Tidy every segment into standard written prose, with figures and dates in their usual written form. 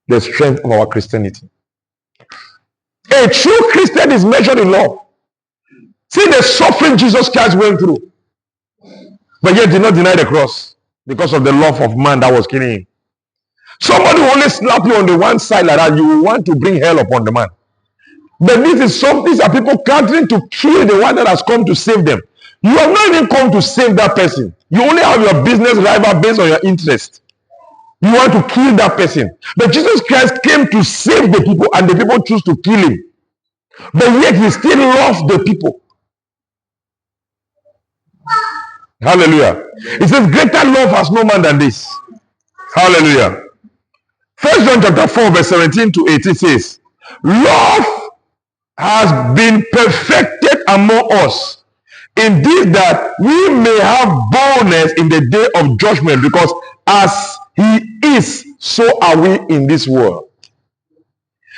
the strength of our Christianity. A true Christian is measured in love. See the suffering Jesus Christ went through, but yet did not deny the cross because of the love of man that was killing him. Somebody will only slap you on the one side like that, you will want to bring hell upon the man. But these are people countering to kill the one that has come to save them. You have not even come to save that person. You only have your business rival based on your interest. You want to kill that person. But Jesus Christ came to save the people, and the people choose to kill him. But yet he still loves the people. Hallelujah. It says, greater love has no man than this. Hallelujah. 1 John chapter 4 verse 17 to 18 says, love has been perfected among us, in this that we may have boldness in the day of judgment, because as he is, so are we in this world.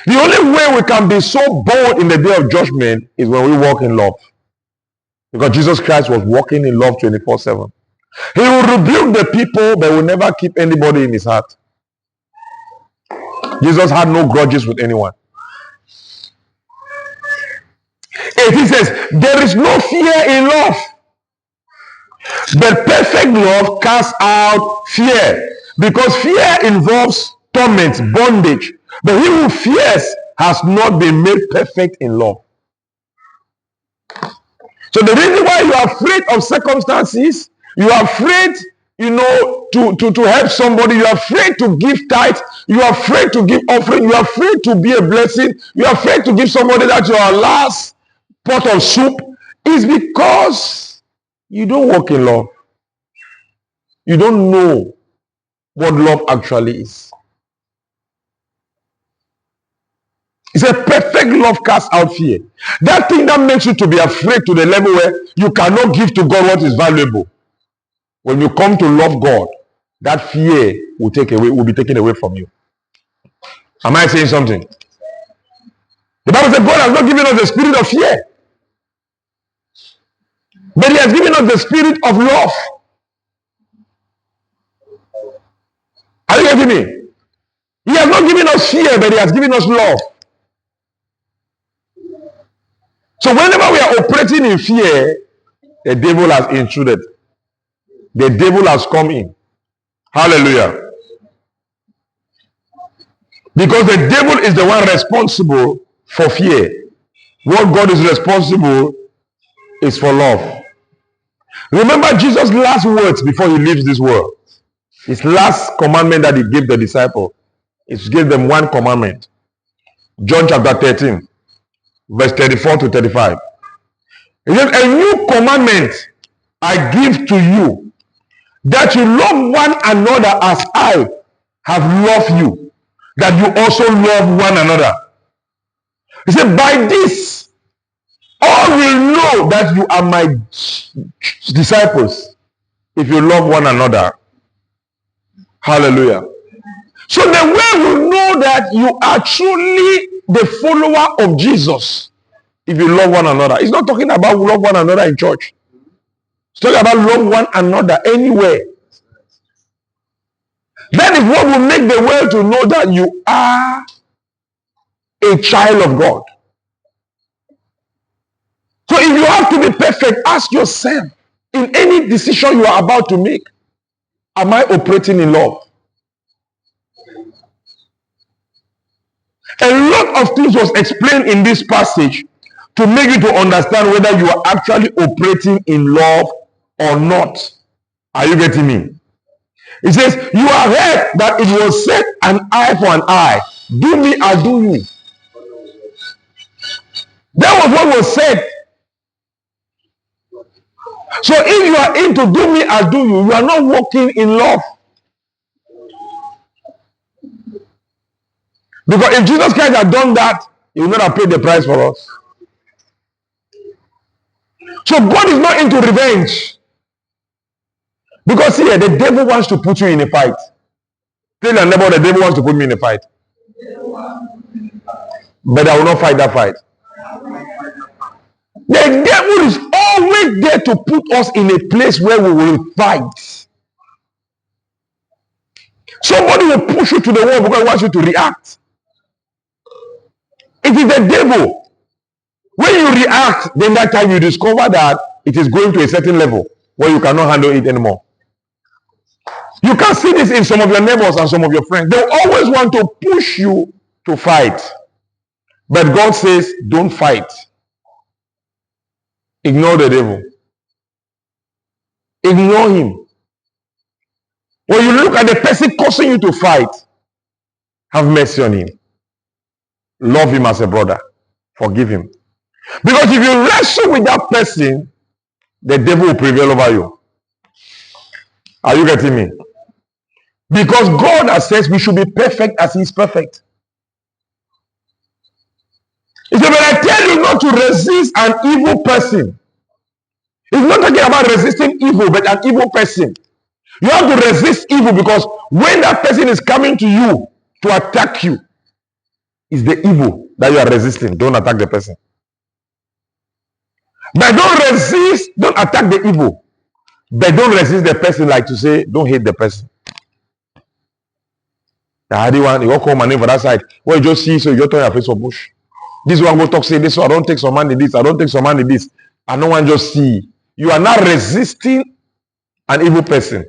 The only way we can be so bold in the day of judgment is when we walk in love. Because Jesus Christ was walking in love 24/7. He will rebuke the people, but will never keep anybody in his heart. Jesus had no grudges with anyone. It says, there is no fear in love, but perfect love casts out fear, because fear involves torment, bondage. But he who fears has not been made perfect in love. So the reason why you are afraid of circumstances, you are afraid, to help somebody, you are afraid to give tithe, you are afraid to give offering, you are afraid to be a blessing, you are afraid to give somebody that your last pot of soup, is because you don't walk in love. You don't know what love actually is. It's a perfect love casts out fear. That thing that makes you to be afraid to the level where you cannot give to God what is valuable. When you come to love God, that fear will be taken away from you. Am I saying something? The Bible says God has not given us the spirit of fear, but he has given us the spirit of love. Are you getting me? He has not given us fear, but he has given us love. So whenever we are operating in fear, the devil has intruded. The devil has come in. Hallelujah. Because the devil is the one responsible for fear. What God is responsible is for love. Remember Jesus' last words before he leaves this world. His last commandment that he gave the disciples is to give them one commandment. John chapter 13, verse 34 to 35. He says, a new commandment I give to you, that you love one another as I have loved you, that you also love one another. He said, by this, all will know that you are my disciples, if you love one another. Hallelujah. So the way we know that you are truly the follower of Jesus, if you love one another. It's not talking about love one another in church. It's talking about love one another anywhere. That is what will make the world to know that you are a child of God. So if you have to be perfect, ask yourself, in any decision you are about to make, am I operating in love? A lot of things was explained in this passage to make you to understand whether you are actually operating in love or not. Are you getting me? It says, you have heard that it was said, an eye for an eye. Do me, I'll do you. That was what was said. So if you are into do me, I'll do you, you are not walking in love. Because if Jesus Christ had done that, he would not have paid the price for us. So God is not into revenge. Because here, the devil wants to put you in a fight. Tell your neighbor, the devil wants to put me in a fight. But I will not fight that fight. The devil is always there to put us in a place where we will fight. Somebody will push you to the wall because he wants you to react. It is the devil. When you react, then that time you discover that it is going to a certain level where you cannot handle it anymore. You can see this in some of your neighbors and some of your friends. They always want to push you to fight. But God says, don't fight. Ignore the devil. Ignore him. When you look at the person causing you to fight, have mercy on him. Love him as a brother. Forgive him. Because if you wrestle with that person, the devil will prevail over you. Are you getting me? Because God has said we should be perfect as he is perfect. He said, but I tell you not to resist an evil person. He's not talking about resisting evil, but an evil person. You have to resist evil because when that person is coming to you to attack you, it's the evil that you are resisting. Don't attack the person. But don't resist, don't attack the evil. But don't resist the person, like to say, don't hate the person. The hardy one, you all call my name for that side. When you just see, so you just turn your face for bush. This one go talk, say this, so I don't take some money this, I don't take some money this. And no one just see. You are not resisting an evil person.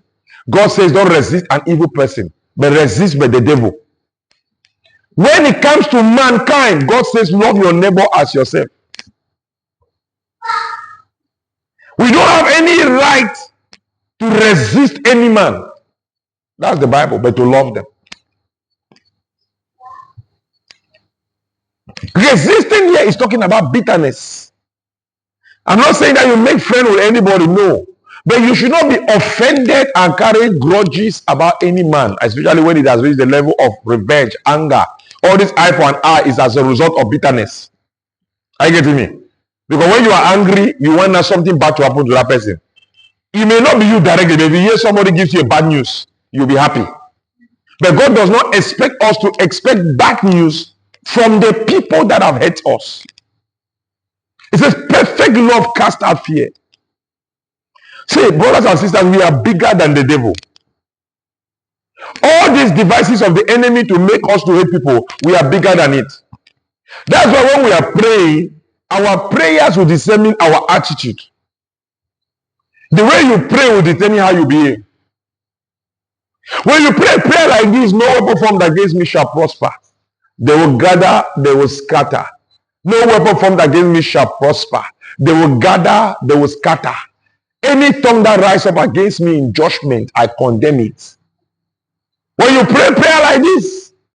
God says don't resist an evil person, but resist by the devil. When it comes to mankind, God says love your neighbor as yourself. We don't have any right to resist any man. That's the Bible, but to love them. Resisting here is talking about bitterness. I'm not saying that you make friends with anybody, no. But you should not be offended and carry grudges about any man, especially when it has reached the level of revenge, anger. All this eye for an eye is as a result of bitterness. Are you getting me? Because when you are angry, you want something bad to happen to that person. It may not be you directly, but if you hear somebody gives you a bad news, you'll be happy. But God does not expect us to expect bad news from the people that have hurt us. It says, perfect love casts out fear. See, brothers and sisters, we are bigger than the devil. All these devices of the enemy to make us to hate people, we are bigger than it. That's why when we are praying, our prayers will determine our attitude. The way you pray will determine how you behave. When you pray prayer like this, no weapon formed against me shall prosper. They will gather, they will scatter. No weapon formed against me shall prosper. They will gather, they will scatter. Any tongue that rises up against me in judgment, I condemn it. When you pray prayer like this,